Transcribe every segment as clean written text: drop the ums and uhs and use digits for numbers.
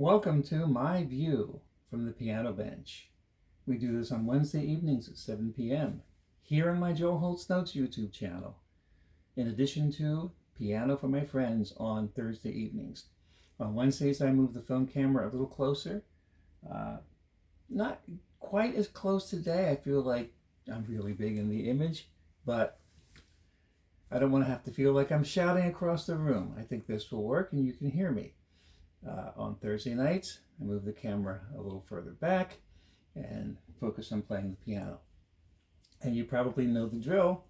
Welcome to my view from the piano bench. We do this on Wednesday evenings at 7 p.m. here on my Joe Holt's Notes YouTube channel, in addition to Piano for My Friends on Thursday evenings. On Wednesdays, I move the film camera a little closer. Not quite as close today. I feel like I'm really big in the image, but I don't want to have to feel like I'm shouting across the room. I think this will work and you can hear me. On Thursday nights, I move the camera a little further back and focus on playing the piano. And you probably know the drill.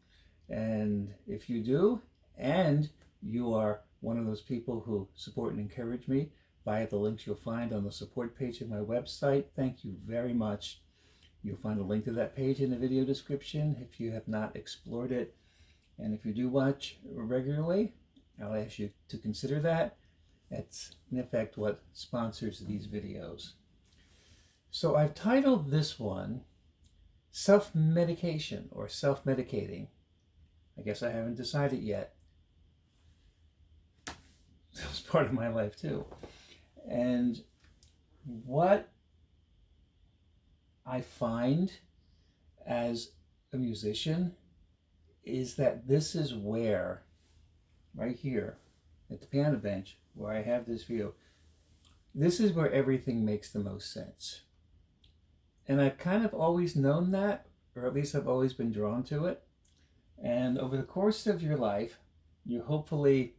And if you do, and you are one of those people who support and encourage me via the links you'll find on the support page of my website, thank you very much. You'll find a link to that page in the video description if you have not explored it. And if you do watch regularly, I'll ask you to consider that. That's in effect what sponsors these videos. So I've titled this one Self-Medication or Self-Medicating. I guess I haven't decided yet. That was part of my life too. And what I find as a musician is that this is where, right here at the piano bench, where I have this view, this is where everything makes the most sense. And I've kind of always known that, or at least I've always been drawn to it. And over the course of your life, you hopefully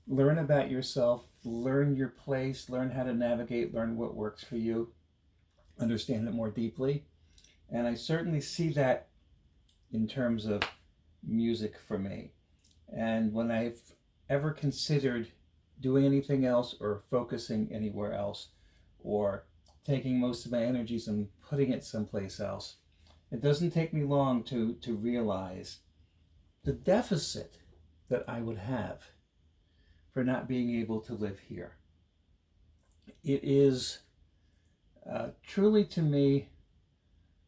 learn about yourself, learn your place, learn how to navigate, learn what works for you, understand it more deeply. And I certainly see that in terms of music for me. And when I've ever considered doing anything else or focusing anywhere else or taking most of my energies and putting it someplace else, it doesn't take me long to realize the deficit that I would have for not being able to live here. It is truly to me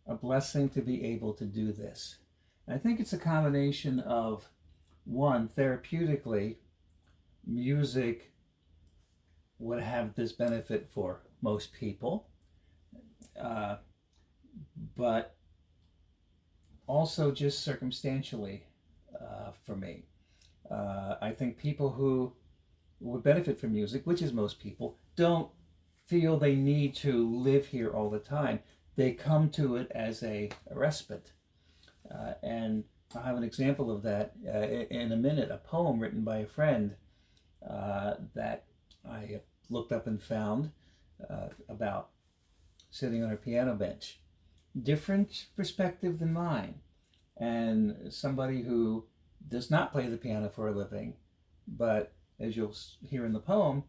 a blessing to be able to do this. And I think it's a combination of, one, therapeutically, music would have this benefit for most people, but also just circumstantially for me. I think people who would benefit from music, which is most people, don't feel they need to live here all the time. They come to it as a respite. And I'll have an example of that in a minute, a poem written by a friend that I looked up and found about sitting on a piano bench. Different perspective than mine. And somebody who does not play the piano for a living, but as you'll hear in the poem,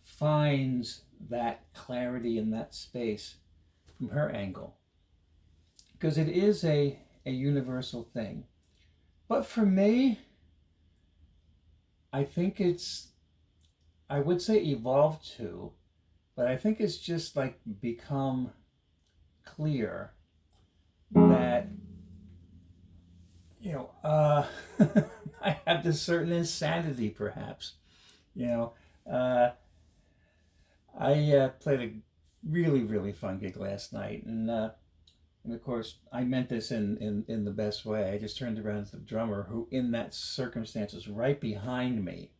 finds that clarity in that space from her angle. Because it is a universal thing. But for me, I think I would say evolved to, but I think it's just like become clear that, I have this certain insanity perhaps. I played a really, really fun gig last night, and of course, I meant this in the best way. I just turned around to the drummer, who in that circumstance was right behind me.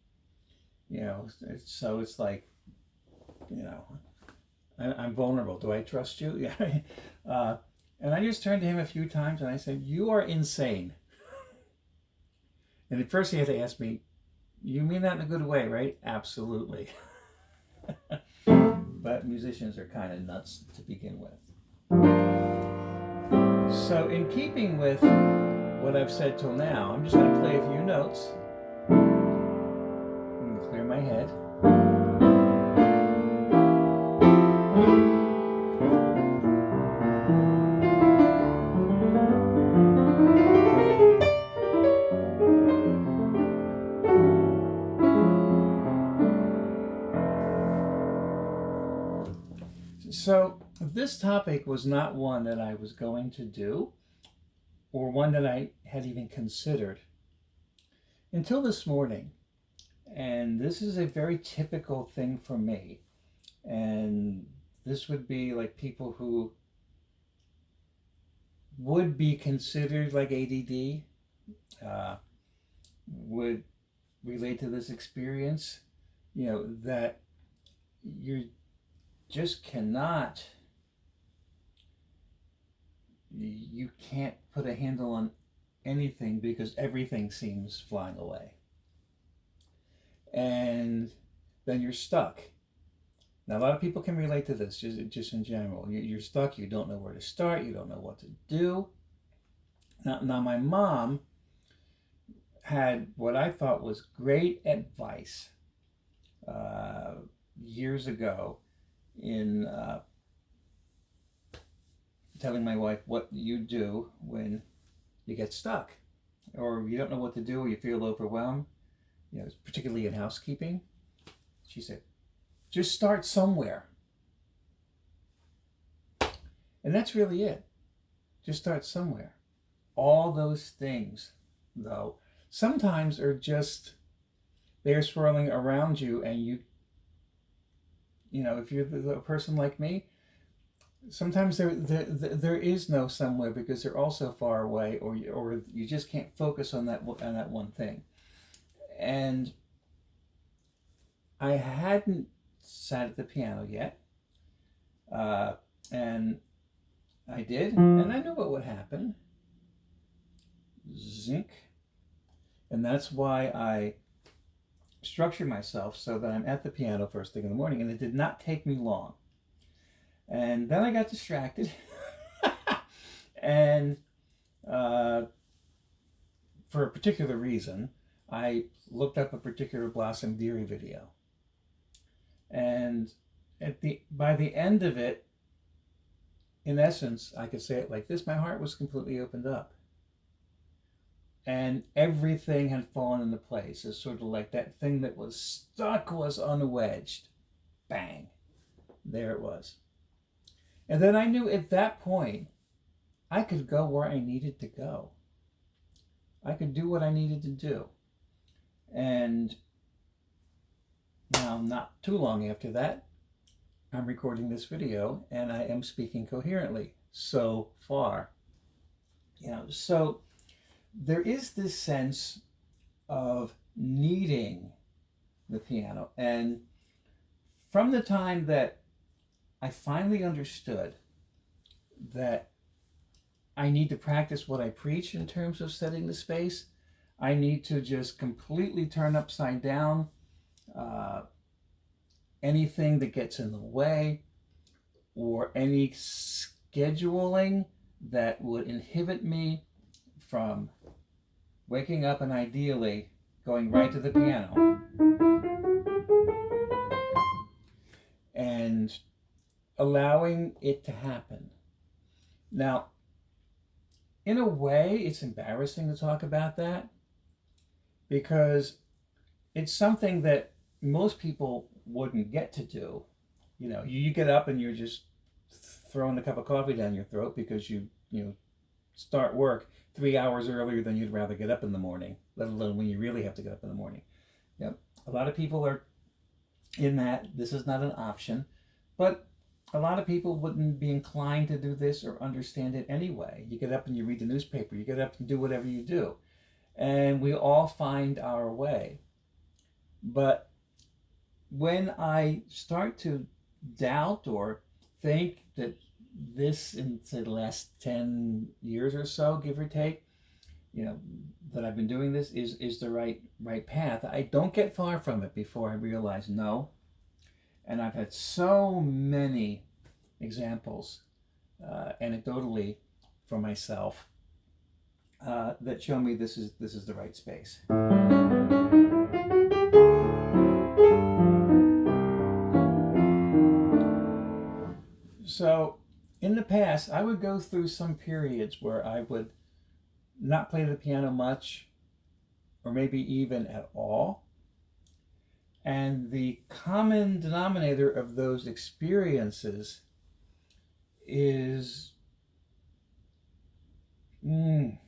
So it's like, I'm vulnerable. Do I trust you? Yeah. And I just turned to him a few times and I said, "You are insane." And at first he had to ask me, "You mean that in a good way, right?" Absolutely. But musicians are kind of nuts to begin with. So in keeping with what I've said till now, I'm just going to play a few notes. I'm going to clear my head. So this topic was not one that I was going to do, or one that I had even considered until this morning. And this is a very typical thing for me. And this would be like people who would be considered like ADD, would relate to this experience, that you just cannot, you can't put a handle on anything because everything seems flying away. And then you're stuck. Now, a lot of people can relate to this, just in general. You're stuck, you don't know where to start, you don't know what to do. Now my mom had what I thought was great advice years ago in telling my wife what you do when you get stuck or you don't know what to do or you feel overwhelmed, particularly in housekeeping. She said, just start somewhere. And that's really it. Just start somewhere. All those things, though, sometimes are just, they're swirling around you, and if you're a person like me, sometimes there is no somewhere because they're all so far away, or you just can't focus on that one thing. And I hadn't sat at the piano yet, and I did, and I knew what would happen. Zinc. And that's why I structure myself so that I'm at the piano first thing in the morning, and it did not take me long. And then I got distracted, and for a particular reason, I looked up a particular Blossom Dearie video. And by the end of it, in essence, I could say it like this: my heart was completely opened up. And everything had fallen into place. It's sort of like that thing that was stuck was unwedged. Bang. There it was. And then I knew at that point, I could go where I needed to go. I could do what I needed to do. And now, not too long after that, I'm recording this video and I am speaking coherently so far. So there is this sense of needing the piano. And from the time that I finally understood that I need to practice what I preach in terms of setting the space, I need to just completely turn upside down anything that gets in the way or any scheduling that would inhibit me from waking up and ideally going right to the piano and allowing it to happen. Now, in a way, it's embarrassing to talk about that because it's something that most people wouldn't get to do. You get up and you're just throwing a cup of coffee down your throat because you start work 3 hours earlier than you'd rather get up in the morning, let alone when you really have to get up in the morning. A lot of people are in that. This is not an option, but a lot of people wouldn't be inclined to do this or understand it anyway. You get up and you read the newspaper, you get up and do whatever you do, and we all find our way. But when I start to doubt or think that this, in say the last 10 years or so, give or take, that I've been doing this is the right path, I don't get far from it before I realize no. And I've had so many examples, anecdotally, for myself, that show me this is the right space. So in the past, I would go through some periods where I would not play the piano much, or maybe even at all. And the common denominator of those experiences is I'm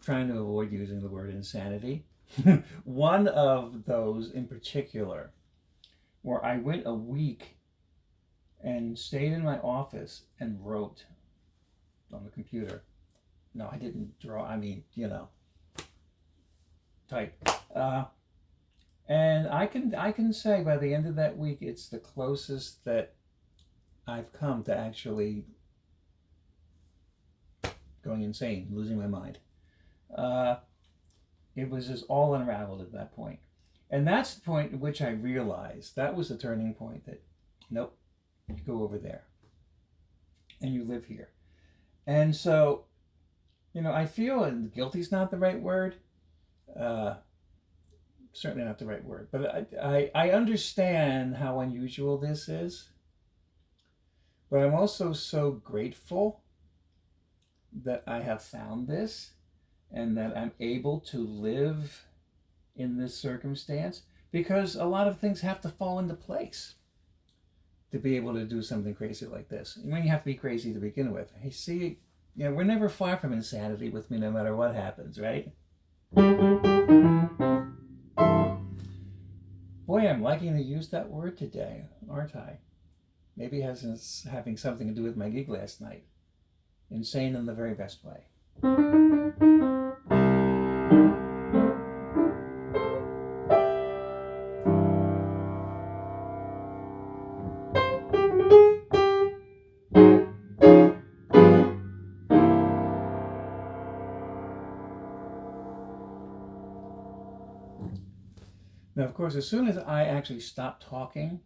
trying to avoid using the word insanity, One of those in particular, where I went a week and stayed in my office and wrote on the computer. No, I didn't draw. I mean, type. And I can say by the end of that week, it's the closest that I've come to actually going insane, losing my mind. It was just all unraveled at that point. And that's the point at which I realized that was the turning point that, nope, you go over there and you live here. And so, I feel, and guilty's not the right word, certainly not the right word, but I understand how unusual this is. But I'm also so grateful that I have found this and that I'm able to live in this circumstance, because a lot of things have to fall into place to be able to do something crazy like this. I mean, you have to be crazy to begin with. Hey, see, we're never far from insanity with me, no matter what happens, right? Boy, I'm liking to use that word today, aren't I? Maybe it has having something to do with my gig last night. Insane in the very best way. Now, of course, as soon as I actually stop talking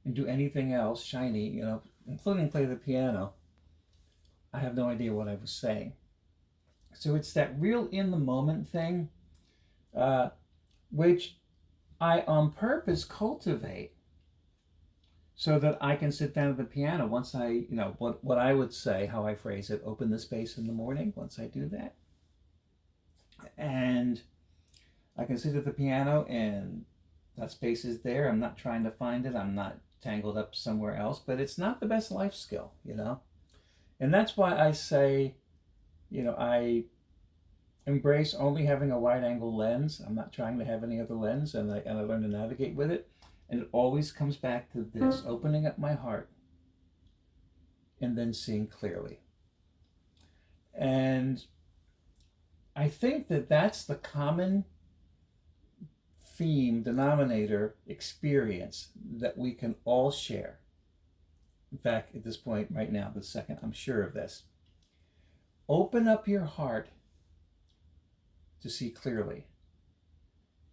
and do anything else shiny, including play the piano, I have no idea what I was saying. So it's that real in the moment thing, which I on purpose cultivate so that I can sit down at the piano once I, what I would say, how I phrase it, open the space in the morning once I do that. And I can sit at the piano and that space is there. I'm not trying to find it. I'm not tangled up somewhere else, but it's not the best life skill, And that's why I say, I embrace only having a wide angle lens. I'm not trying to have any other lens, and I learn to navigate with it. And it always comes back to this, opening up my heart and then seeing clearly. And I think that that's the common theme, denominator, experience that we can all share. In fact, at this point right now, the second I'm sure of this, open up your heart to see clearly.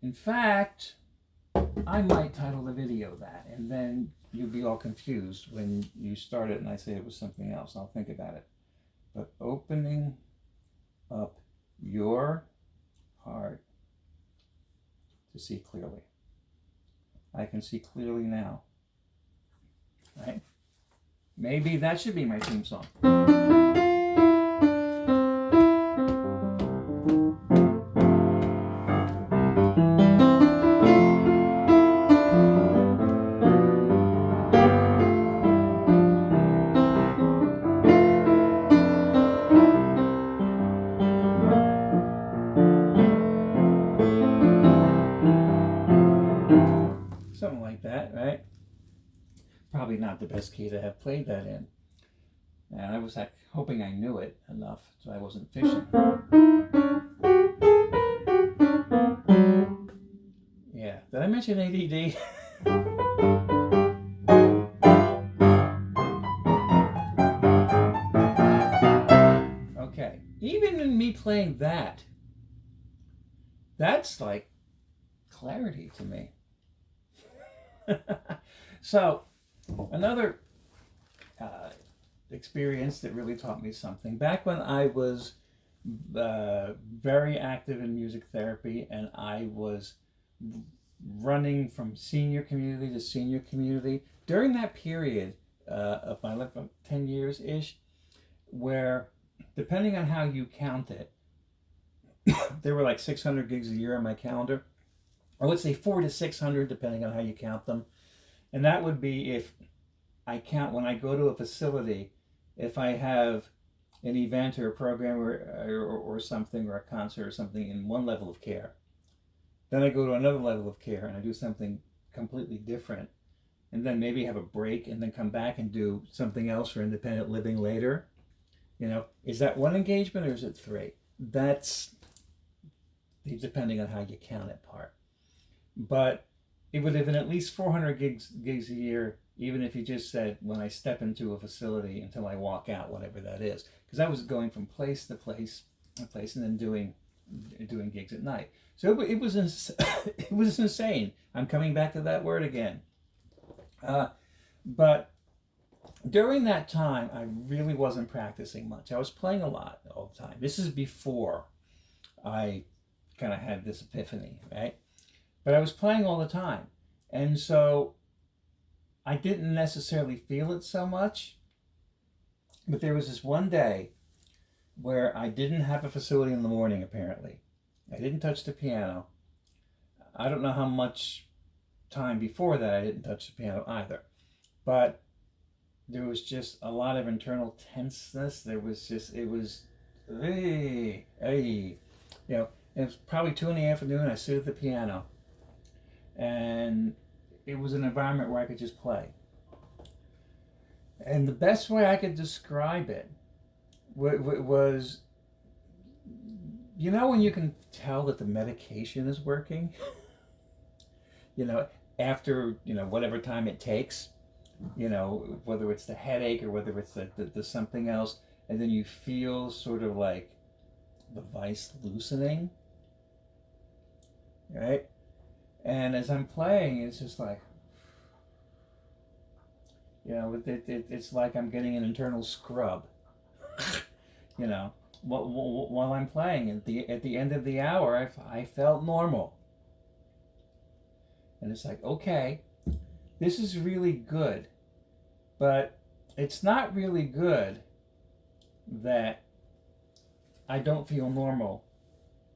In fact, I might title the video that, and then you'll be all confused when you start it and I say it was something else. I'll think about it. But opening up your heart to see clearly. I can see clearly now. Right? Maybe that should be my theme song. Something like that, right? Probably not the best key to have played that in. And I was hoping I knew it enough so I wasn't fishing. Yeah, did I mention ADD? Okay, even in me playing that's like clarity to me. So, another experience that really taught me something. Back when I was very active in music therapy and I was running from senior community to senior community, during that period of my life, 10 years-ish, where, depending on how you count it, there were like 600 gigs a year on my calendar. I would say 400 to 600, depending on how you count them. And that would be if I count when I go to a facility, if I have an event or a program or something, or a concert or something in one level of care, Then I go to another level of care and I do something completely different. And then maybe have a break and then come back and do something else for independent living later. You know, is that one engagement or is it three? That's depending on how you count it part. But it would have been at least 400 gigs a year, even if you just said when I step into a facility until I walk out, whatever that is. Because I was going from place to place, and then doing gigs at night. So it was it was insane. I'm coming back to that word again. But during that time, I really wasn't practicing much. I was playing a lot all the time. This is before I kind of had this epiphany, right? But I was playing all the time. And so I didn't necessarily feel it so much. But there was this one day where I didn't have a facility in the morning, apparently. I didn't touch the piano. I don't know how much time before that I didn't touch the piano either. But there was just a lot of internal tenseness. There was just, it was, hey, hey. You know, it was probably 2 in the afternoon. I sit at the piano. And it was an environment where I could just play. And the best way I could describe it was, you know, when you can tell that the medication is working, you know, after, you know, whatever time it takes, you know, whether it's the headache or whether it's the something else, and then you feel sort of like the vice loosening, right? And as I'm playing, it's just like, you know, it's like I'm getting an internal scrub, you know, while I'm playing. At the end of the hour, I felt normal. And it's like, okay, this is really good, but it's not really good that I don't feel normal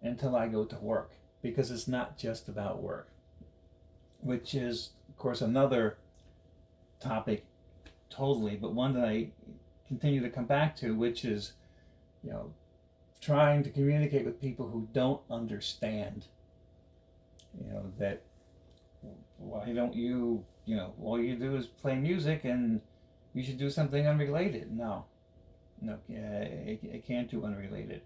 until I go to work, because it's not just about work, which is, of course, another topic totally, but one that I continue to come back to, which is, you know, trying to communicate with people who don't understand, you know, that why don't you, you know, all you do is play music and you should do something unrelated. No, it can't do unrelated,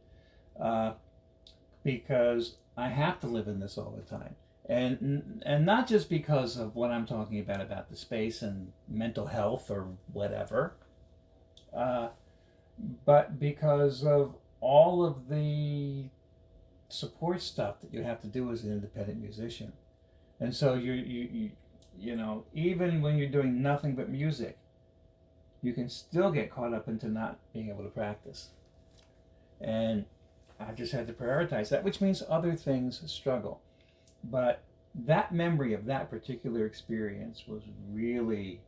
because I have to live in this all the time. And not just because of what I'm talking about the space and mental health or whatever, but because of all of the support stuff that you have to do as an independent musician. And so you know, even when you're doing nothing but music, you can still get caught up into not being able to practice. And I've just had to prioritize that, which means other things struggle. But that memory of that particular experience was really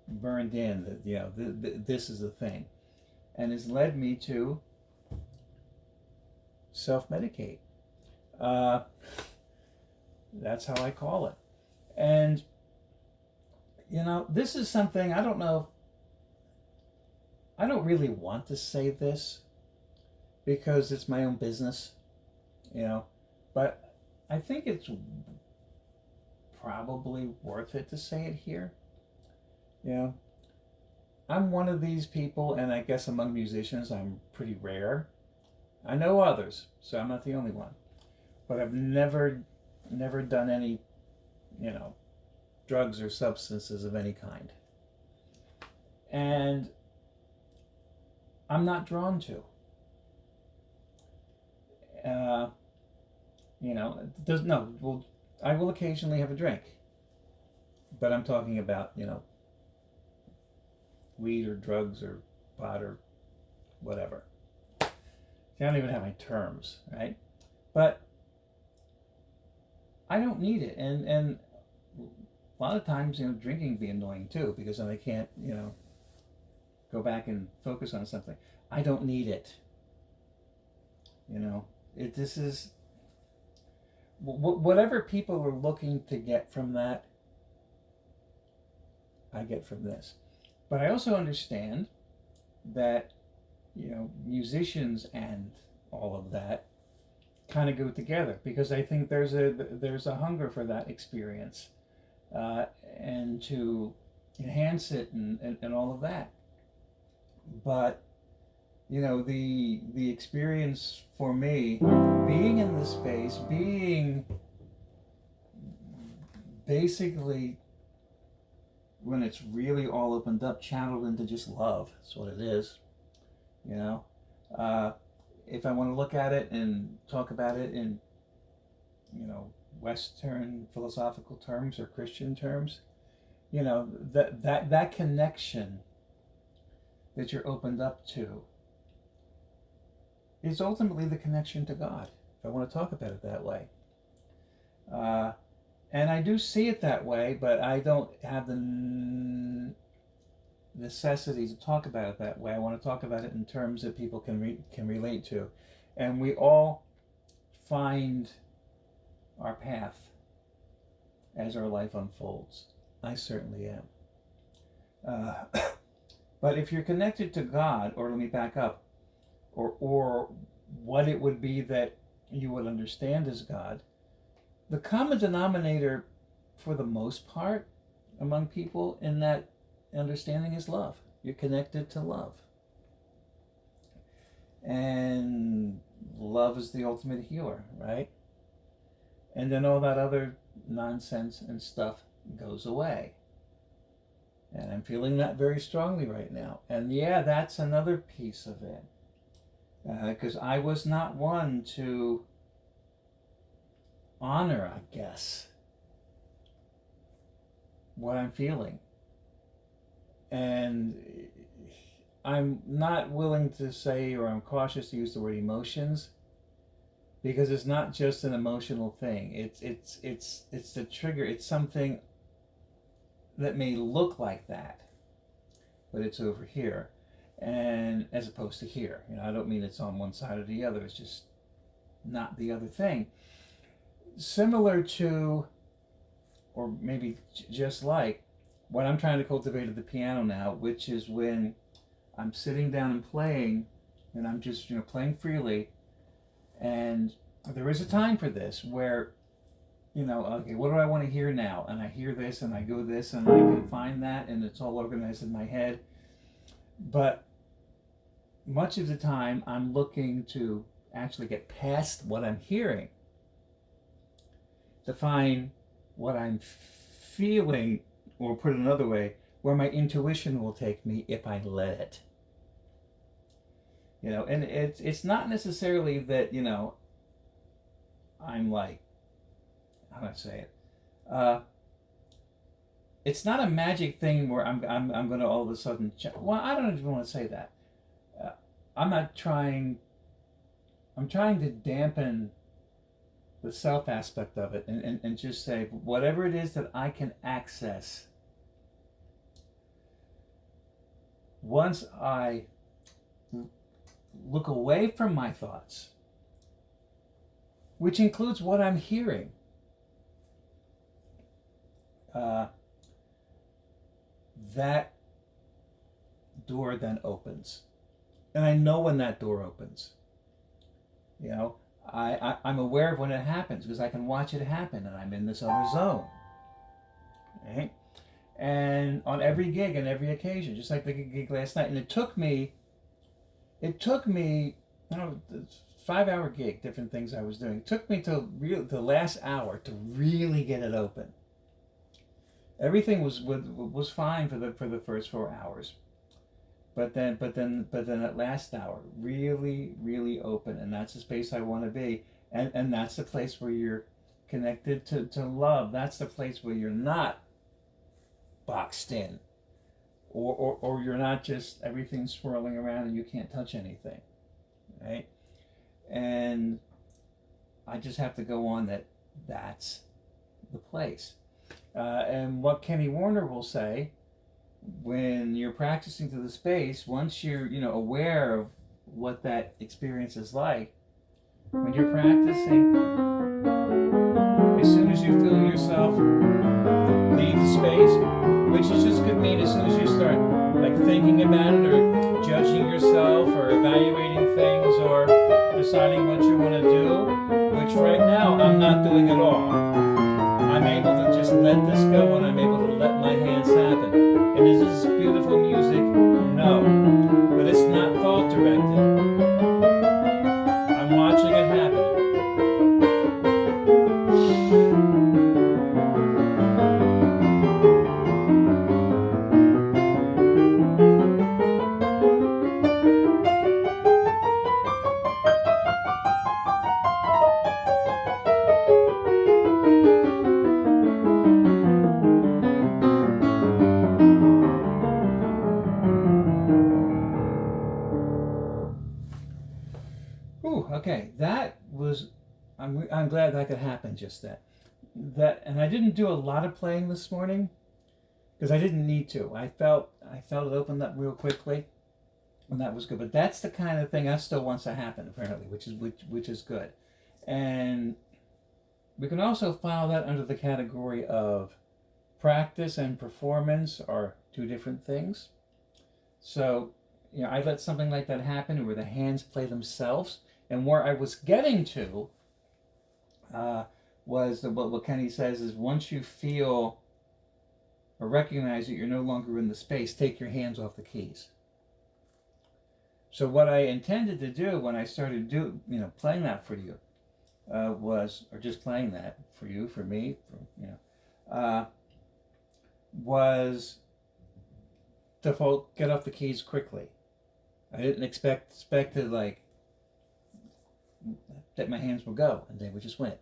burned in. That, you know, this is the thing, and has led me to self-medicate. That's how I call it. And you know, this is something I don't know. I don't really want to say this because it's my own business, you know, but I think it's probably worth it to say it here. You know, I'm one of these people, and I guess among musicians, I'm pretty rare. I know others, so I'm not the only one. But I've never done any, you know, drugs or substances of any kind. And I'm not drawn to. You know, well, I will occasionally have a drink, but I'm talking about, you know, weed or drugs or pot or whatever. See, I don't even have my terms, right? But I don't need it, and a lot of times, you know, drinking can be annoying too, because then I can't, you know, go back and focus on something. I don't need it. You know, this is whatever people are looking to get from that, I get from this. But I also understand that, you know, musicians and all of that kind of go together, because I think there's a hunger for that experience, and to enhance it, and all of that. But the experience for me, being in this space, being basically, when it's really all opened up, channeled into just love. That's what it is. If I want to look at it and talk about it in Western philosophical terms or Christian terms, that connection that you're opened up to is ultimately the connection to God, if I want to talk about it that way. And I do see it that way, but I don't have the necessity to talk about it that way. I want to talk about it in terms that people can relate to. And we all find our path as our life unfolds. I certainly am. But if you're connected to God, or let me back up, or what it would be that you would understand as God, the common denominator for the most part among people in that understanding is love. You're connected to love. And love is the ultimate healer, right? And then all that other nonsense and stuff goes away. And I'm feeling that very strongly right now. And yeah, that's another piece of it. Because I was not one to honor, I guess, what I'm feeling. And I'm not willing to say, or I'm cautious to use the word emotions, because it's not just an emotional thing. It's the trigger. It's something that may look like that, but it's over here, and as opposed to here. I don't mean it's on one side or the other. It's just not the other thing. Similar to, or maybe just like, what I'm trying to cultivate at the piano now, which is when I'm sitting down and playing, and I'm just playing freely, and there is a time for this where okay, what do I want to hear now? And I hear this, and I go this, and I can find that, and it's all organized in my head. But much of the time, I'm looking to actually get past what I'm hearing, to find what I'm feeling, or put it another way, where my intuition will take me if I let it. And it's not necessarily that I'm like, how do I say it? It's not a magic thing where I'm going to all of a sudden. Well, I don't even want to say that. I'm not trying. I'm trying to dampen the self aspect of it, and just say whatever it is that I can access. Once I look away from my thoughts, which includes what I'm hearing, that door then opens. And I know when that door opens. I'm aware of when it happens, because I can watch it happen, and I'm in this other zone. Right? And on every gig and every occasion, just like the gig last night. And it took me, it's 5-hour gig, different things I was doing. It took me to the last hour to really get it open. Everything was fine for the first 4 hours, but then that last hour really, really open, and that's the space I want to be, and that's the place where you're connected to love. That's the place where you're not boxed in, or you're not just everything swirling around and you can't touch anything, right? And I just have to go on that's the place. And what Kenny Warner will say, when you're practicing to the space, once you're aware of what that experience is like, when you're practicing, as soon as you feel yourself leave the space, which is just could mean as soon as you start like thinking about it, or judging yourself, or evaluating things, or deciding what you want to do, which right now I'm not doing at all. I'm able to just let this go and I'm able to let my hands happen. And is this beautiful music? No. But it's not thought directed. I'm watching it happen. Ooh, okay, that was. I'm glad that could happen just then. And I didn't do a lot of playing this morning because I didn't need to. I felt it opened up real quickly, and that was good. But that's the kind of thing that still wants to happen apparently, which is good. And we can also file that under the category of practice and performance are two different things. So, I let something like that happen where the hands play themselves. And where I was getting to was what Kenny says is once you feel or recognize that you're no longer in the space, take your hands off the keys. So what I intended to do when I started playing that for you was, or just playing that for you, for me, was to get off the keys quickly. I didn't expect to like that my hands would go and they would just went.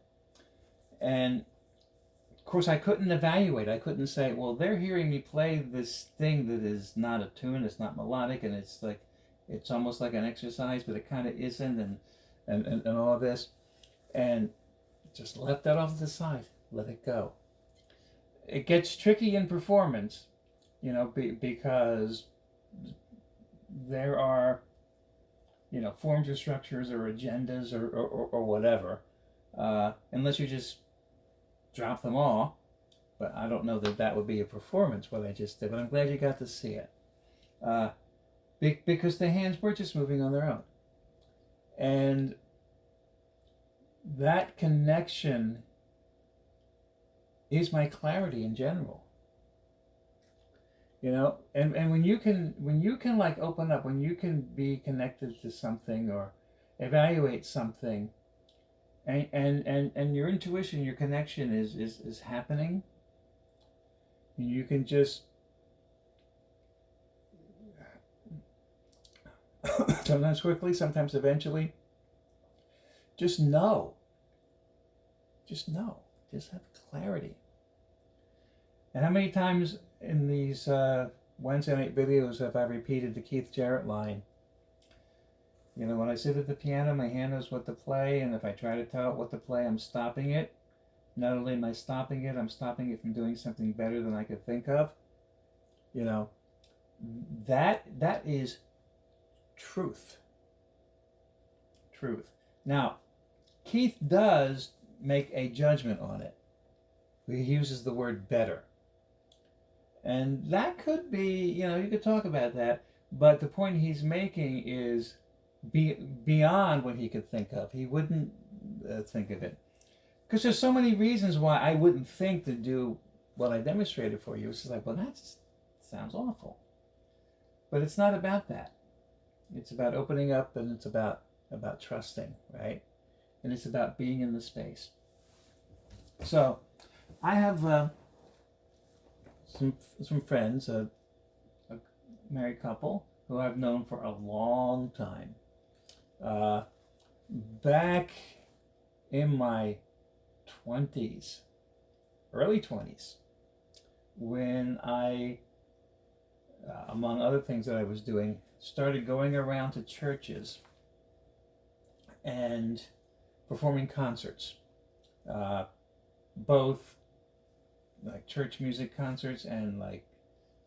And of course I couldn't evaluate. I couldn't say, well, they're hearing me play this thing that is not a tune, it's not melodic, and it's almost like an exercise, but it kind of isn't, and all of this. And just left that off to the side, let it go. It gets tricky in performance, because there are, forms or structures or agendas or whatever, unless you just drop them all. But I don't know that would be a performance, what I just did, but I'm glad you got to see it. Because the hands were just moving on their own. And that connection is my clarity in general. And when you can like open up, when you can be connected to something or evaluate something, and your intuition, your connection is happening, and you can just sometimes quickly, sometimes eventually, just know. Just have clarity. And how many times in these Wednesday night videos have I repeated the Keith Jarrett line? When I sit at the piano, my hand knows what to play, and if I try to tell it what to play, I'm stopping it. Not only am I stopping it, I'm stopping it from doing something better than I could think of. That is truth. Truth. Now, Keith does make a judgment on it. He uses the word better. And that could be, you could talk about that, but the point he's making is beyond what he could think of. He wouldn't think of it. Because there's so many reasons why I wouldn't think to do what I demonstrated for you. It's just like, well, that sounds awful. But it's not about that. It's about opening up, and it's about trusting, right? And it's about being in the space. So, I have some friends, a married couple who I've known for a long time. Back in my 20s, early 20s, when I, among other things that I was doing, started going around to churches and performing concerts, both like church music concerts and like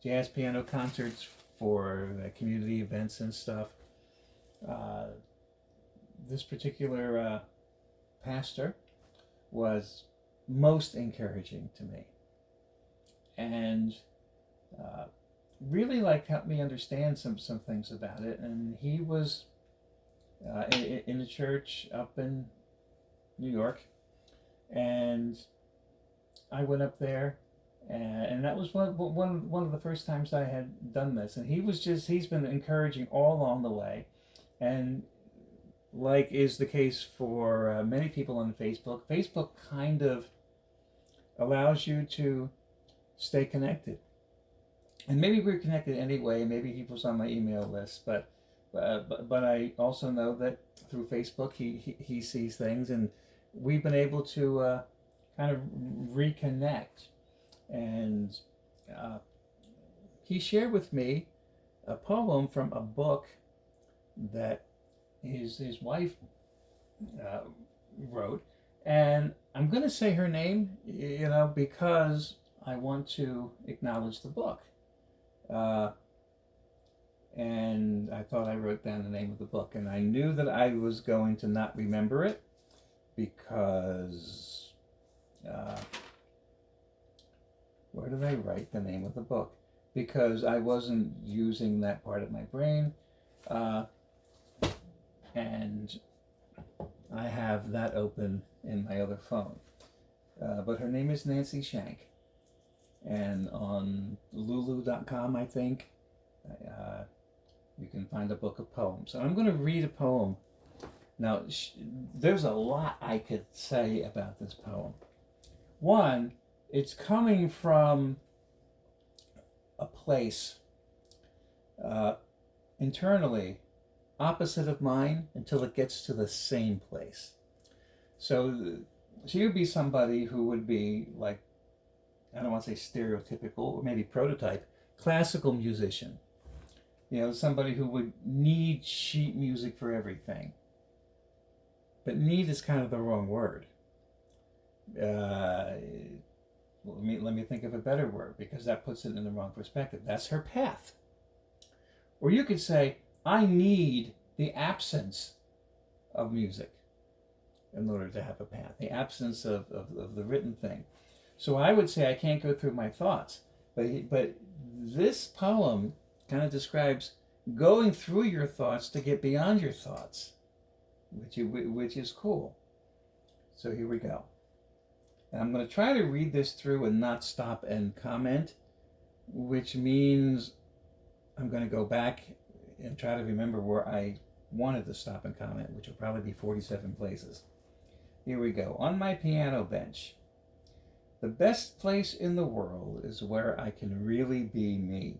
jazz piano concerts for community events and stuff. This particular pastor was most encouraging to me, and really helped me understand some things about it. And he was in a church up in New York, and I went up there, and that was one of the first times I had done this. And he's been encouraging all along the way, and like is the case for many people on Facebook. Facebook kind of allows you to stay connected, and maybe we're connected anyway. Maybe he was on my email list, but I also know that through Facebook he sees things, and we've been able to kind of reconnect. And uh, he shared with me a poem from a book that his wife uh, wrote, and I'm going to say her name, because I want to acknowledge the book. Uh, and I thought I wrote down the name of the book, and I knew that I was going to not remember it because where did I write the name of the book? Because I wasn't using that part of my brain, and I have that open in my other phone. But her name is Nancy Shank, and on lulu.com, I think, you can find a book of poems. So I'm going to read a poem. Now, there's a lot I could say about this poem. One, it's coming from a place internally opposite of mine until it gets to the same place. So she would be somebody who would be like, I don't want to say stereotypical, or maybe prototype, classical musician. Somebody who would need sheet music for everything. But need is kind of the wrong word. Let me think of a better word, because that puts it in the wrong perspective. That's her path. Or you could say, I need the absence of music in order to have a path, the absence of the written thing. So I would say I can't go through my thoughts. But this poem kind of describes going through your thoughts to get beyond your thoughts, which is cool. So here we go. And I'm going to try to read this through and not stop and comment, which means I'm going to go back and try to remember where I wanted to stop and comment, which will probably be 47 places. Here we go. On my piano bench. The best place in the world is where I can really be me.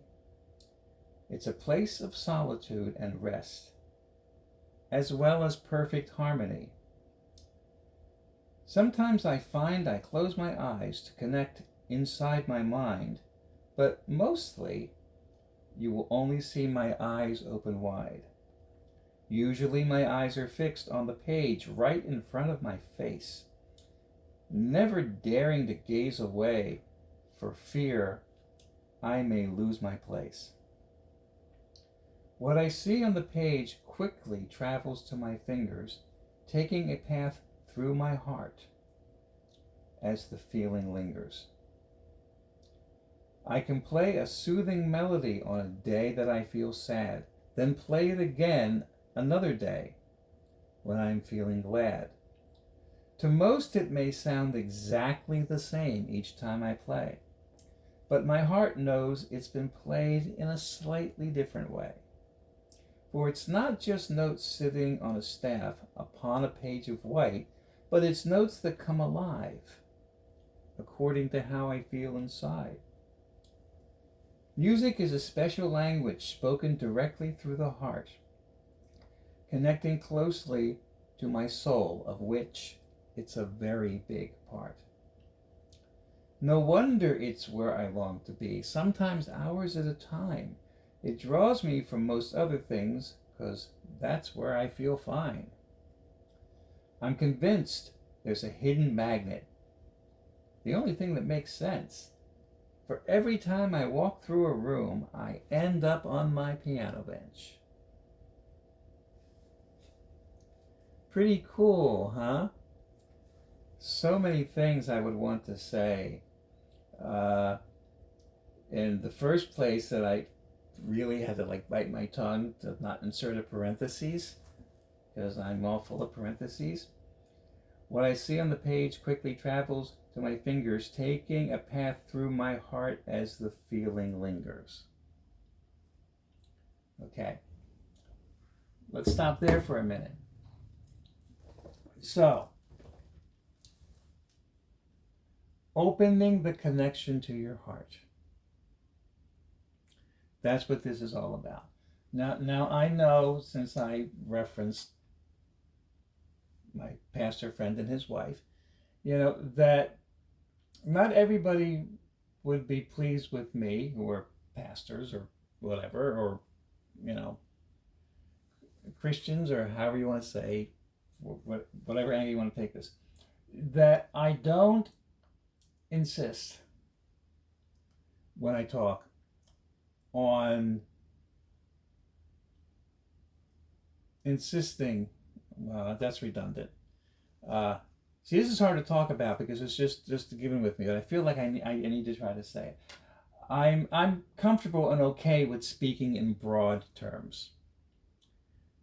It's a place of solitude and rest, as well as perfect harmony. Sometimes I find I close my eyes to connect inside my mind, but mostly you will only see my eyes open wide. Usually my eyes are fixed on the page right in front of my face, never daring to gaze away for fear I may lose my place. What I see on the page quickly travels to my fingers, taking a path through my heart as the feeling lingers. I can play a soothing melody on a day that I feel sad, then play it again another day when I'm feeling glad. To most it may sound exactly the same each time I play, but my heart knows it's been played in a slightly different way. For it's not just notes sitting on a staff upon a page of white, but it's notes that come alive according to how I feel inside. Music is a special language spoken directly through the heart, connecting closely to my soul, of which it's a very big part. No wonder it's where I long to be, sometimes hours at a time. It draws me from most other things, because that's where I feel fine. I'm convinced there's a hidden magnet, the only thing that makes sense. For every time I walk through a room, I end up on my piano bench. Pretty cool, huh? So many things I would want to say. In the first place that I really had to bite my tongue to not insert a parentheses, because I'm all full of parentheses, What I see on the page quickly travels to my fingers, taking a path through my heart as the feeling lingers. Okay, let's stop there for a minute. So, opening the connection to your heart. That's what this is all about. Now I know, since I referenced my pastor friend and his wife, that not everybody would be pleased with me, who are pastors or whatever, or, Christians, or however you want to say, whatever angle you want to take this, that I don't insist when I talk on insisting. That's redundant. See, this is hard to talk about because it's just given with me, but I feel like I need to try to say it. I'm comfortable and okay with speaking in broad terms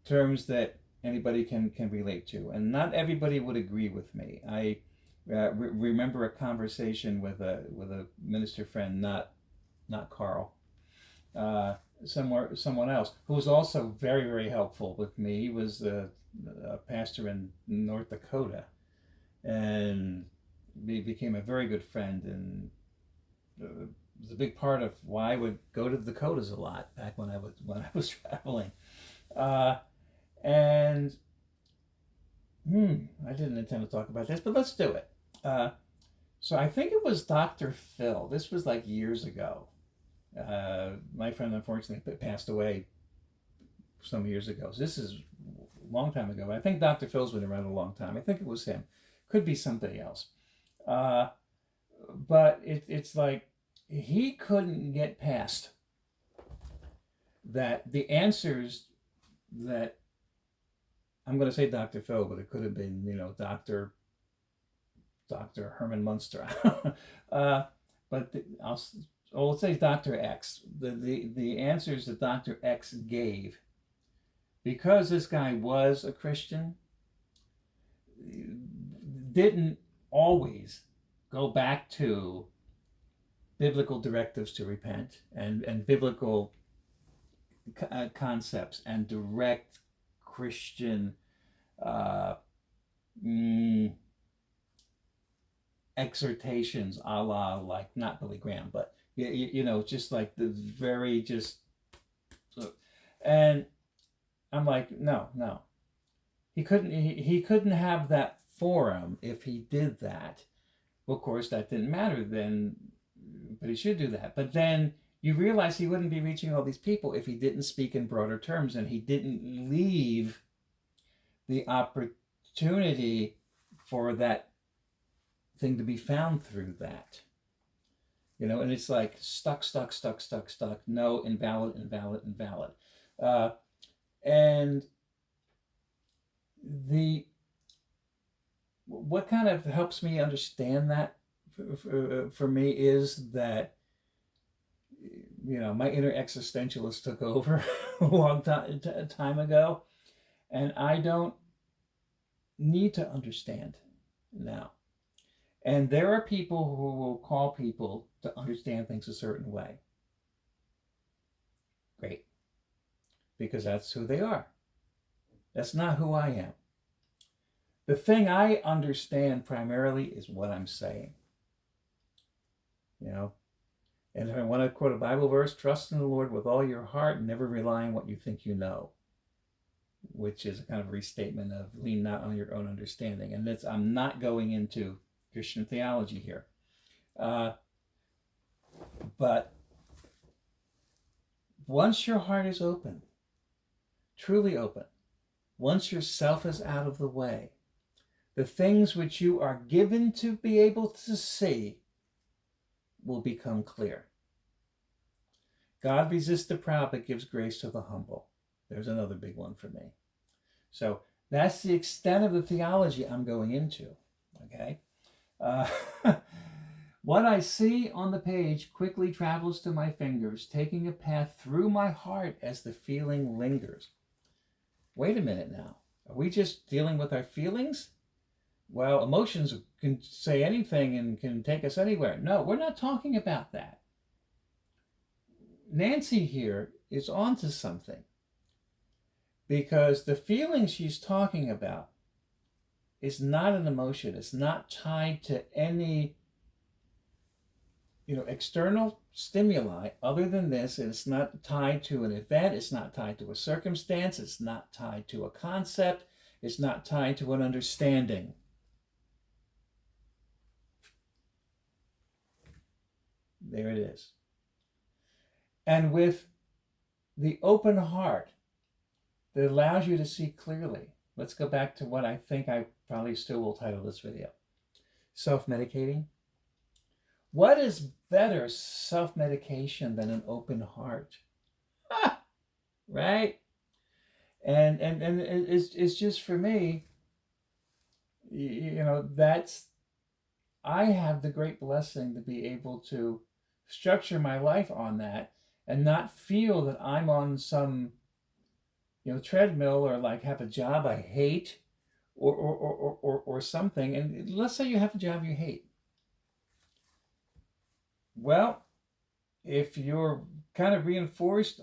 that anybody can relate to, and not everybody would agree with me. I remember a conversation with a minister friend, not Carl, someone else who was also very, very helpful with me. He was a pastor in North Dakota, and we became a very good friend, and it was a big part of why I would go to the Dakotas a lot back when I was traveling. And I didn't intend to talk about this, but let's do it. So I think it was Dr. Phil. This was like years ago. My friend unfortunately passed away some years ago. So this is a long time ago. I think Dr. Phil's been around a long time. I think it was him. Could be somebody else. But it's like he couldn't get past that the answers that, I'm going to say Dr. Phil, but it could have been, Dr. Herman Munster. But let's say Dr. X. The answers that Dr. X gave, because this guy was a Christian, didn't always go back to biblical directives to repent and biblical concepts and direct Christian exhortations, a la, like, not Billy Graham, but just like the very just. And I'm like, no, he couldn't have that forum if he did that. Well, of course, that didn't matter then, but he should do that. But then you realize he wouldn't be reaching all these people if he didn't speak in broader terms, and he didn't leave the opportunity for that thing to be found through that. And it's like stuck. No, invalid. And what kind of helps me understand that for me is that, my inner existentialist took over a long time ago, and I don't need to understand now. And there are people who will call people to understand things a certain way. Great. Because that's who they are. That's not who I am. The thing I understand primarily is what I'm saying. And if I want to quote a Bible verse, trust in the Lord with all your heart and never rely on what you think you know, which is a kind of restatement of lean not on your own understanding. And I'm not going into Christian theology here. But once your heart is open, truly open, once yourself is out of the way, the things which you are given to be able to see will become clear. God resists the proud but gives grace to the humble. There's another big one for me. So that's the extent of the theology I'm going into. Okay? What I see on the page quickly travels to my fingers, taking a path through my heart as the feeling lingers. Wait a minute now. Are we just dealing with our feelings? well, emotions can say anything and can take us anywhere. No, we're not talking about that. Nancy here is onto something, because the feeling she's talking about is not an emotion. It's not tied to any, external stimuli other than this. And it's not tied to an event. It's not tied to a circumstance. It's not tied to a concept. It's not tied to an understanding. There it is. And with the open heart that allows you to see clearly, let's go back to what I think I probably still will title this video: self-medicating. What is better self-medication than an open heart? Right? And it's just, for me, that's, I have the great blessing to be able to structure my life on that and not feel that I'm on some, treadmill, or like have a job I hate, or something. And let's say you have a job you hate. Well, if you're kind of reinforced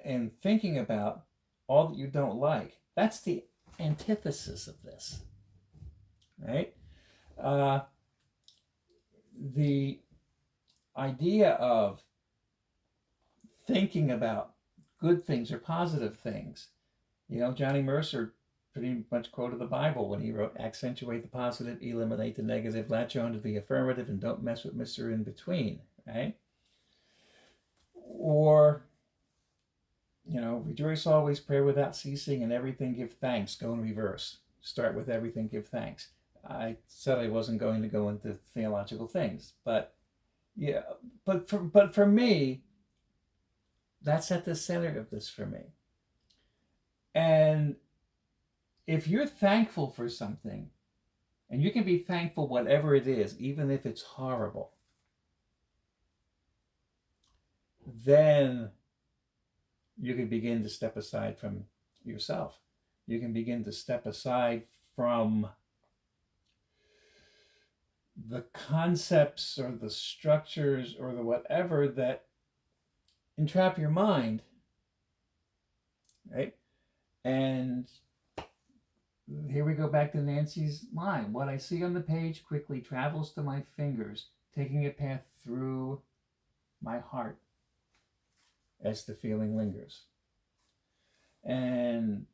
and thinking about all that you don't like, that's the antithesis of this, right? The idea of thinking about good things or positive things. Johnny Mercer pretty much quoted the Bible when he wrote, "Accentuate the positive, eliminate the negative, latch on to the affirmative, and don't mess with Mr. In Between," right? Or, rejoice always, pray without ceasing, and everything give thanks. Go in reverse. Start with everything give thanks. I said I wasn't going to go into theological things, but yeah, but for me, that's at the center of this for me. And if you're thankful for something, and you can be thankful whatever it is, even if it's horrible, then you can begin to step aside from yourself. You can begin to step aside from the concepts or the structures or the whatever that entrap your mind, right? And here we go back to Nancy's line: "What I see on the page quickly travels to my fingers, taking a path through my heart as the feeling lingers." And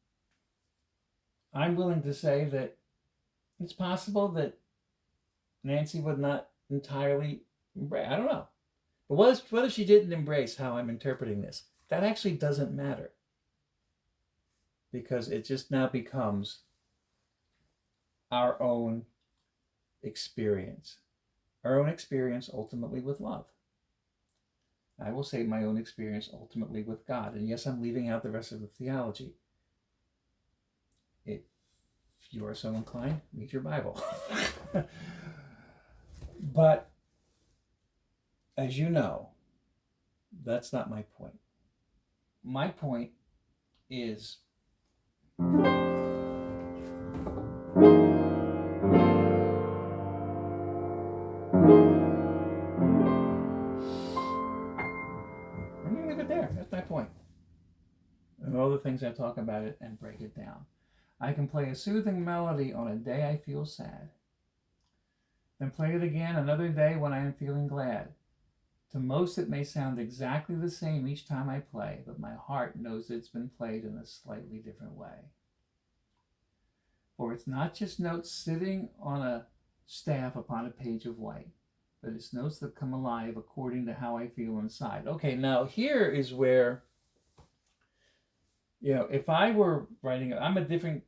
I'm willing to say that it's possible that Nancy would not entirely embrace. I don't know. But what if she didn't embrace how I'm interpreting this? That actually doesn't matter, because it just now becomes our own experience. Our own experience ultimately with love. I will say my own experience ultimately with God. And yes, I'm leaving out the rest of the theology. If you are so inclined, read your Bible. But as you know, that's not my point. My point is I'm going to leave it there. That's my point. And all the things I talk about it and break it down. I can play a soothing melody on a day I feel sad, then play it again another day when I am feeling glad. To most it may sound exactly the same each time I play, but my heart knows it's been played in a slightly different way. For it's not just notes sitting on a staff upon a page of white, but it's notes that come alive according to how I feel inside. Okay, now here is where, if I were writing, I'm a different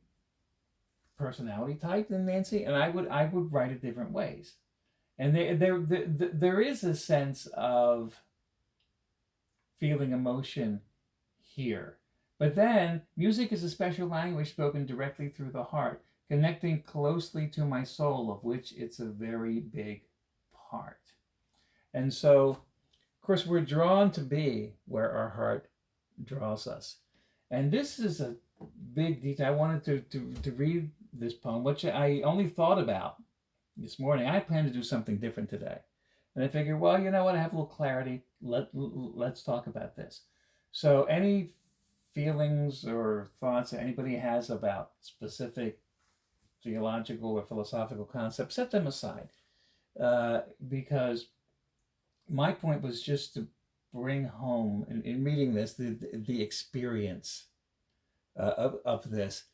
personality type than Nancy, and I would write it different ways. And there is a sense of feeling emotion here. But then, music is a special language spoken directly through the heart, connecting closely to my soul, of which it's a very big part. And so, of course, we're drawn to be where our heart draws us. And this is a big detail. I wanted to read this poem, which I only thought about this morning. I plan to do something different today. And I figured, well, you know what? I have a little clarity. Let's talk about this. So, any feelings or thoughts that anybody has about specific theological or philosophical concepts, set them aside. Because my point was just to bring home, in reading this, the experience of this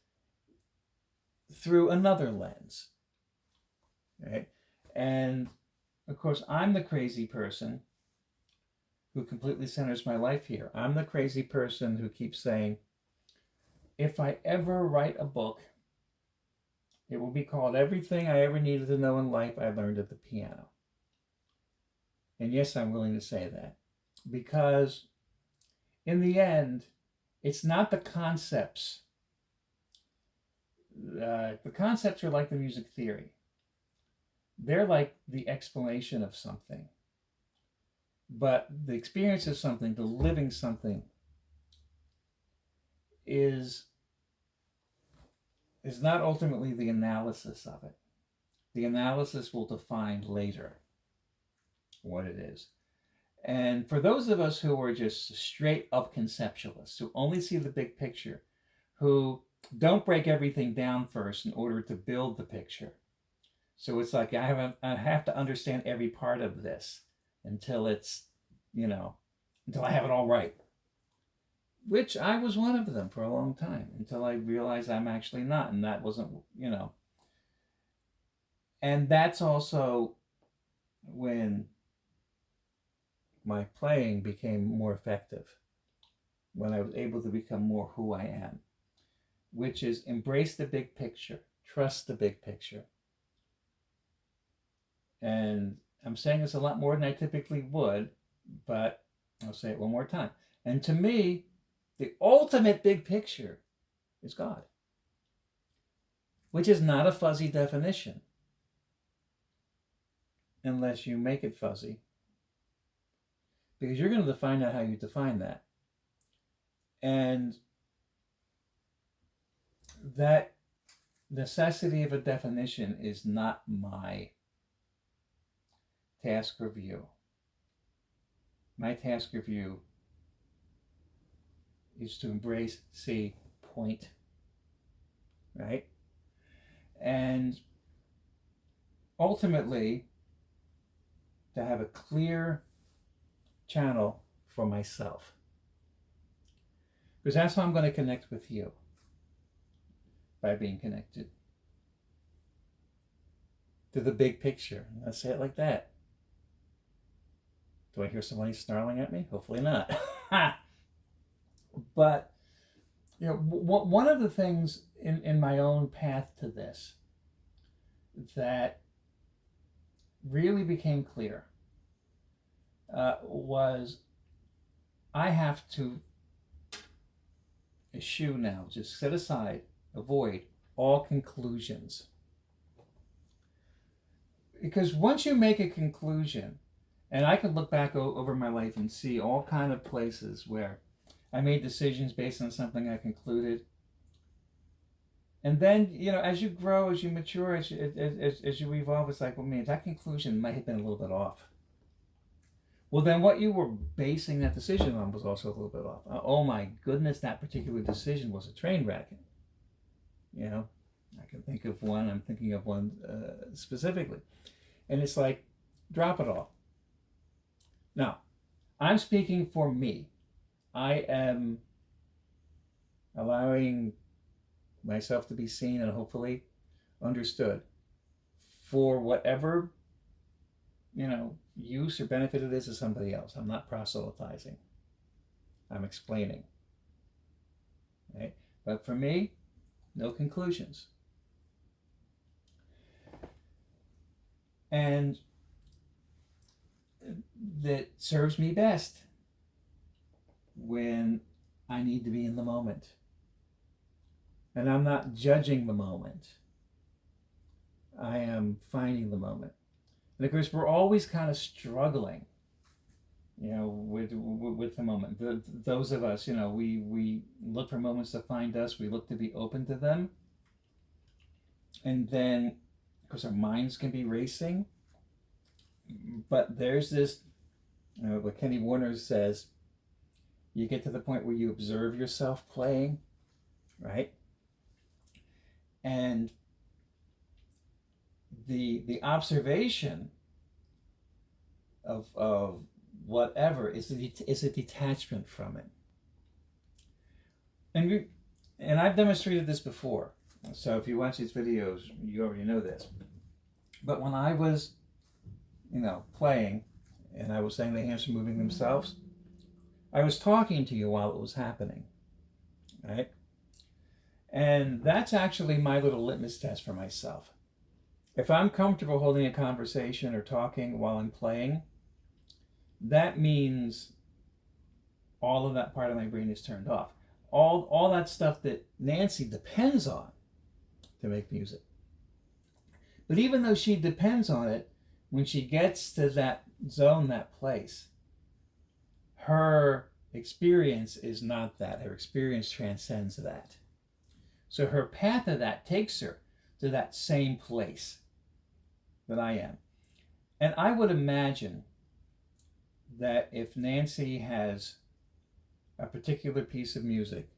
through another lens. Right? And of course, I'm the crazy person who completely centers my life here. I'm the crazy person who keeps saying, if I ever write a book, it will be called Everything I Ever Needed to Know in Life I Learned at the Piano. And yes, I'm willing to say that. Because in the end, it's not the concepts. The concepts are like the music theory. They're like the explanation of something. But the experience of something, the living something, is not ultimately the analysis of it. The analysis will define later what it is. And for those of us who are just straight up conceptualists, who only see the big picture, who don't break everything down first in order to build the picture. So it's like I have to understand every part of this until it's, until I have it all right. Which I was one of them for a long time, until I realized I'm actually not, and that wasn't, And that's also when my playing became more effective, when I was able to become more who I am, which is embrace the big picture, trust the big picture. And I'm saying this a lot more than I typically would, but I'll say it one more time. And to me, the ultimate big picture is God, which is not a fuzzy definition, unless you make it fuzzy, because you're going to find out how you define that. And that necessity of a definition is not my task review. My task review is to embrace, see, point, right? And ultimately, to have a clear channel for myself. Because that's how I'm going to connect with you, by being connected to the big picture. Let's say it like that. Do I hear somebody snarling at me? Hopefully not. But, one of the things in my own path to this that really became clear was I have to eschew now, just set aside, avoid all conclusions. Because once you make a conclusion, and I can look back over my life and see all kind of places where I made decisions based on something I concluded. And then, as you grow, as you mature, as you evolve, it's like, well, man, that conclusion might have been a little bit off. Well, then what you were basing that decision on was also a little bit off. Oh my goodness, that particular decision was a train wreck. I can think of one, I'm thinking of one specifically. And it's like, drop it all. Now, I'm speaking for me. I am allowing myself to be seen and hopefully understood for whatever, use or benefit it is to somebody else. I'm not proselytizing. I'm explaining. Right? But for me, no conclusions. And that serves me best when I need to be in the moment. And I'm not judging the moment. I am finding the moment. And of course, we're always kind of struggling, with the moment. Those of us, we look for moments to find us. We look to be open to them. And then, of course, our minds can be racing. But there's this, what Kenny Warner says, you get to the point where you observe yourself playing, right? And the observation of whatever is a detachment from it. And I've demonstrated this before. So if you watch these videos, you already know this. But when I was, playing, and I was saying the hands are moving themselves, I was talking to you while it was happening, right? And that's actually my little litmus test for myself. If I'm comfortable holding a conversation or talking while I'm playing, that means all of that part of my brain is turned off. All that stuff that Nancy depends on to make music. But even though she depends on it, when she gets to that zone, that place, her experience is not that. Her experience transcends that. So her path of that takes her to that same place that I am. And I would imagine that if Nancy has a particular piece of music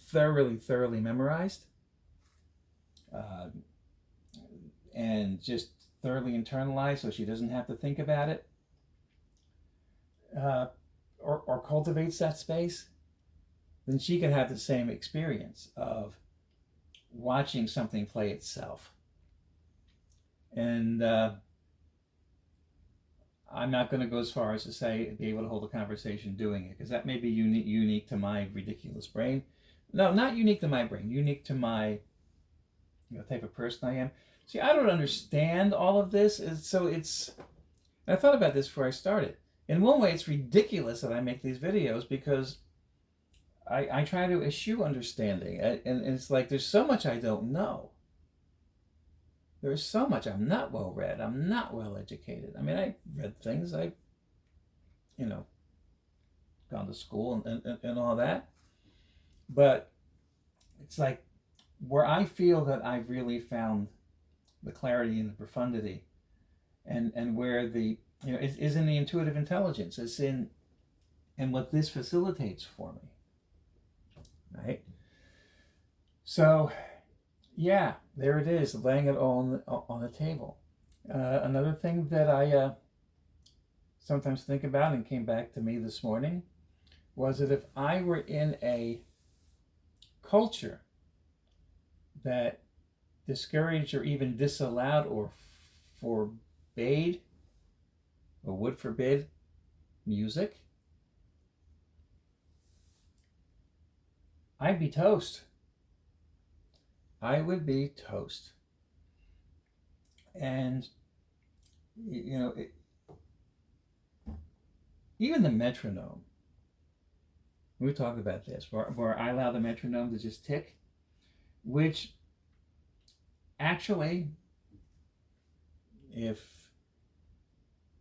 thoroughly memorized, and just thoroughly internalized so she doesn't have to think about it, or cultivates that space, then she can have the same experience of watching something play itself. And I'm not going to go as far as to say be able to hold a conversation doing it, because that may be unique to my ridiculous brain. No, not unique to my brain, unique to my type of person I am. See, I don't understand all of this. I thought about this before I started. In one way, it's ridiculous that I make these videos because I try to eschew understanding. And it's like there's so much I don't know. There's so much. I'm not well read. I'm not well educated. I mean, I read things. I've, gone to school and all that. But it's like where I feel that I've really found the clarity and the profundity and where the, is in the intuitive intelligence. It's in what this facilitates for me. Right? So, yeah, there it is, laying it all on the table. Another thing that I sometimes think about and came back to me this morning was that if I were in a culture that discouraged or even disallowed or forbade or would forbid music, I'd be toast. I would be toast. And, even the metronome, we talked about this, where I allow the metronome to just tick, which actually, if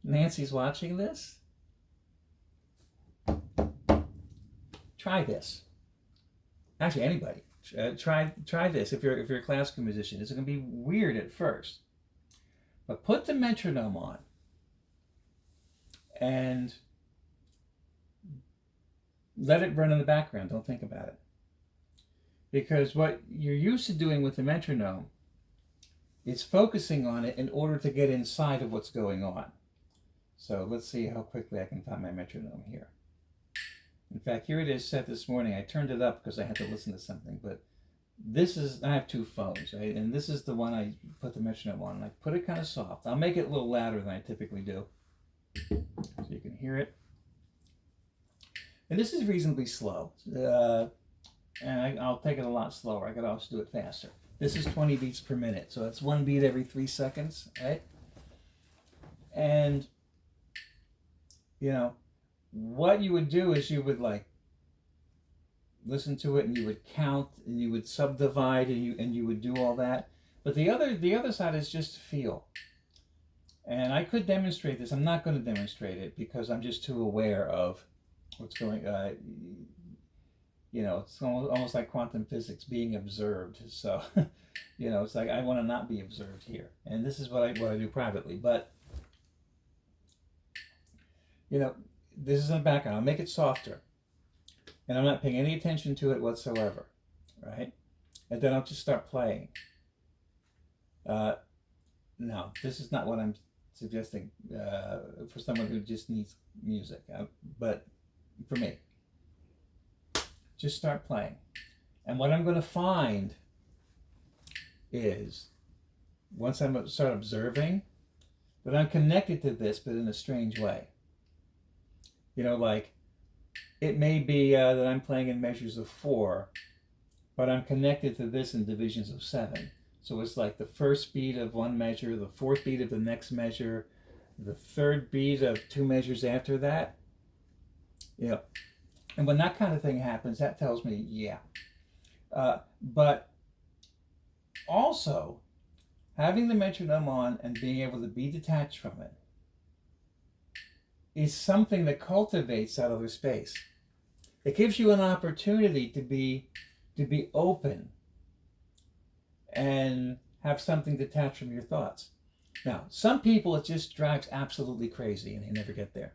Nancy's watching this, try this. Actually, anybody, try this. If you're a classical musician, it's going to be weird at first, but put the metronome on and let it run in the background. Don't think about it, because what you're used to doing with the metronome is focusing on it in order to get inside of what's going on. So let's see how quickly I can find my metronome here. In fact, here it is set this morning. I turned it up because I had to listen to something, but I have two phones, right? And this is the one I put the metronome on. And I put it kind of soft. I'll make it a little louder than I typically do, so you can hear it. And this is reasonably slow. And I'll take it a lot slower. I could also do it faster. This is 20 beats per minute, so it's one beat every 3 seconds, right? And, what you would do is you would listen to it and you would count and you would subdivide and you would do all that. But the other side is just to feel. And I could demonstrate this. I'm not going to demonstrate it because I'm just too aware of what's going on. It's almost like quantum physics being observed. So, it's like I want to not be observed here, and this is what I do privately. But this is in the background. I'll make it softer, and I'm not paying any attention to it whatsoever, right? And then I'll just start playing. No, this is not what I'm suggesting for someone who just needs music. But for me, just start playing. And what I'm going to find is, once I start observing, that I'm connected to this, but in a strange way. Like, it may be that I'm playing in measures of 4, but I'm connected to this in divisions of 7. So it's like the first beat of one measure, the fourth beat of the next measure, the third beat of 2 measures after that. And when that kind of thing happens, that tells me, yeah. But also, having the metronome on and being able to be detached from it is something that cultivates that other space. It gives you an opportunity to be open and have something detached from your thoughts. Now, some people it just drives absolutely crazy and they never get there,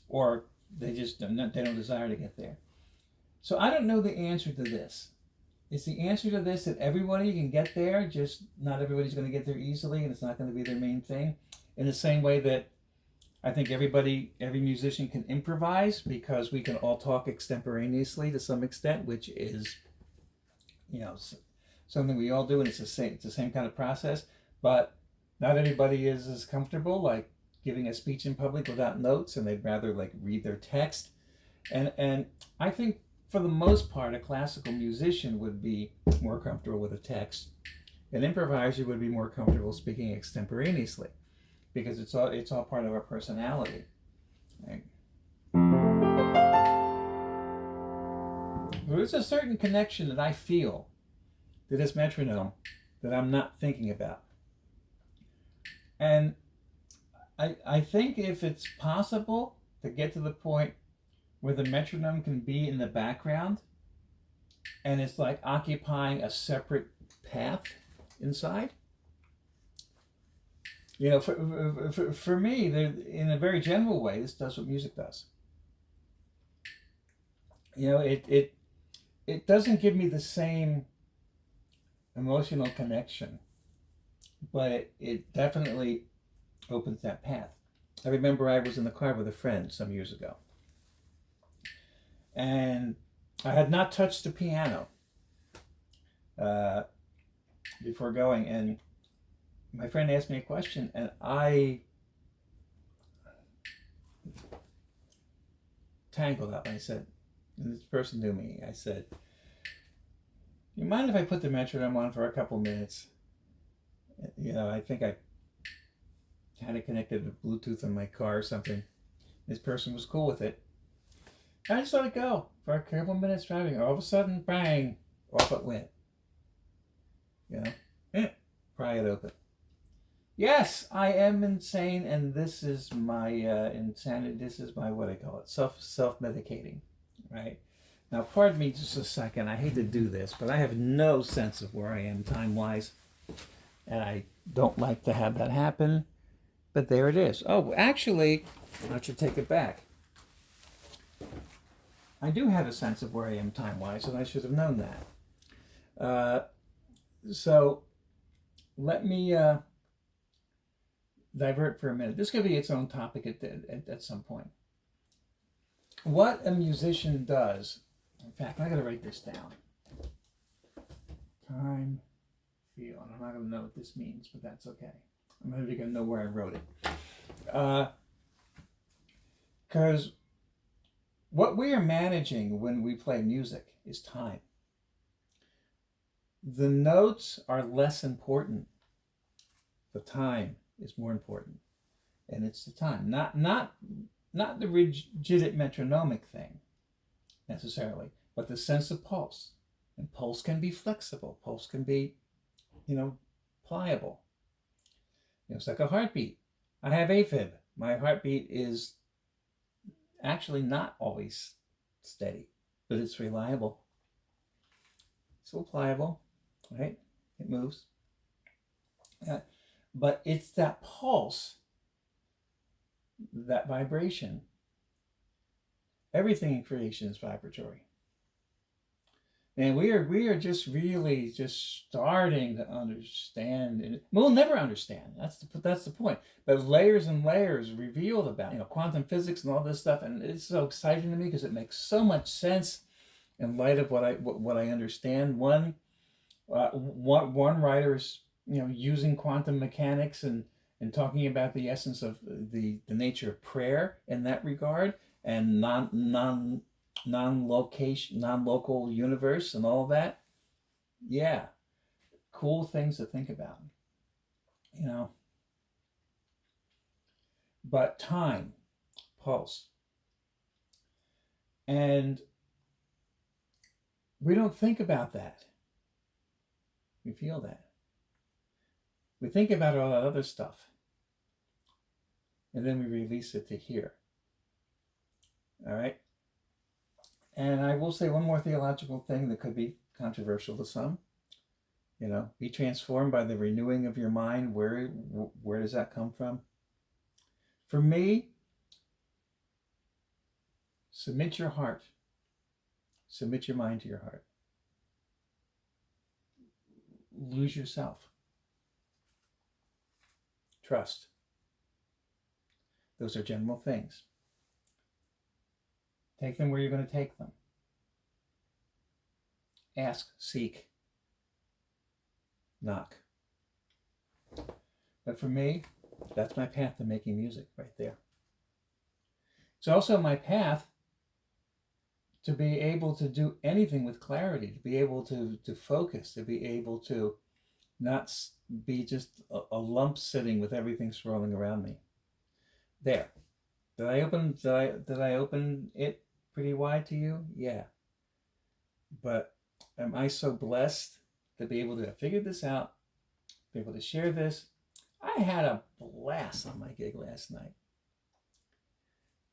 or they don't desire to get there. So I don't know the answer to this. Is the answer to this that everybody can get there, just not everybody's going to get there easily, and it's not going to be their main thing? In the same way that I think every musician can improvise, because we can all talk extemporaneously to some extent, which is, something we all do, and it's the same kind of process. But not everybody is as comfortable like giving a speech in public without notes, and they'd rather like read their text. And I think for the most part, a classical musician would be more comfortable with a text. An improviser would be more comfortable speaking extemporaneously, because it's all part of our personality. Right? There's a certain connection that I feel to this metronome that I'm not thinking about. And I think if it's possible to get to the point where the metronome can be in the background and it's like occupying a separate path inside, for me, in a very general way, this does what music does. It doesn't give me the same emotional connection, but it definitely opens that path. I remember I was in the car with a friend some years ago, and I had not touched the piano before going, and my friend asked me a question, and I tangled up. I said, and this person knew me, I said, you mind if I put the metronome on for a couple minutes? I think I had it connected to Bluetooth in my car or something. This person was cool with it. I just let it go for a couple minutes driving. All of a sudden, bang, off it went. Pry it open. Yes, I am insane, and this is my insanity. This is my, what I call it, self-medicating, right? Now, pardon me just a second. I hate to do this, but I have no sense of where I am time-wise, and I don't like to have that happen, but there it is. Oh, actually, I should take it back. I do have a sense of where I am time-wise, and I should have known that. So let me divert for a minute. This could be its own topic at some point. What a musician does, in fact, I gotta write this down. Time, feel, and I'm not gonna know what this means, but that's okay. I'm not even gonna know where I wrote it. Because what we are managing when we play music is time. The notes are less important. The time is more important, and it's the time, not the rigid metronomic thing necessarily, but the sense of pulse. And pulse can be flexible. Pulse can be, pliable. It's like a heartbeat. I have AFib. My heartbeat is actually not always steady. but it's reliable. It's so pliable, right? It moves. But it's that pulse, that vibration. Everything in creation is vibratory. And we are just really just starting to understand, and we'll never understand. That's the point. But layers and layers revealed about quantum physics and all this stuff, and it's so exciting to me because it makes so much sense in light of what I understand. One writer is using quantum mechanics and talking about the essence of the nature of prayer in that regard, and non-local universe and all of that. Yeah, cool things to think about, you know. But time, pulse, and we don't think about that. We feel that. We think about all that other stuff, and then we release it to here. All right. And I will say one more theological thing that could be controversial to some. Be transformed by the renewing of your mind. Where does that come from? For me, submit your heart. Submit your mind to your heart. Lose yourself. Trust. Those are general things. Take them where you're going to take them. Ask, seek, knock. But for me, that's my path to making music right there. It's also my path to be able to do anything with clarity, to be able to focus, to be able to not be just a lump sitting with everything swirling around me. There. Did I open it pretty wide to you? Yeah. But am I so blessed to be able to have figured this out, be able to share this? I had a blast on my gig last night.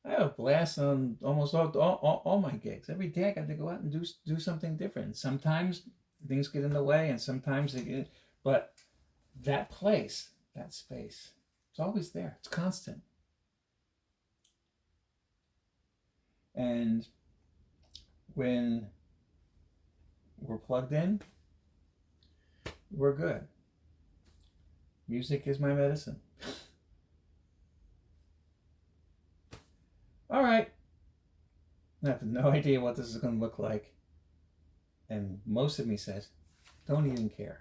I have a blast on almost all my gigs. Every day I got to go out and do something different. Sometimes things get in the way, and sometimes they get. But that place, that space, it's always there. It's constant. And when we're plugged in, we're good. Music is my medicine. All right. I have no idea what this is going to look like. And most of me says, don't even care.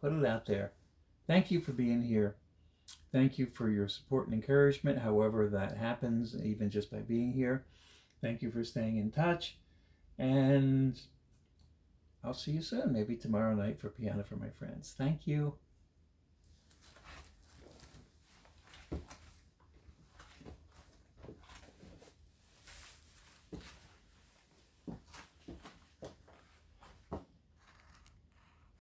Put it out there. Thank you for being here. Thank you for your support and encouragement, however that happens, even just by being here. Thank you for staying in touch. And I'll see you soon, maybe tomorrow night for Piano for My Friends. Thank you.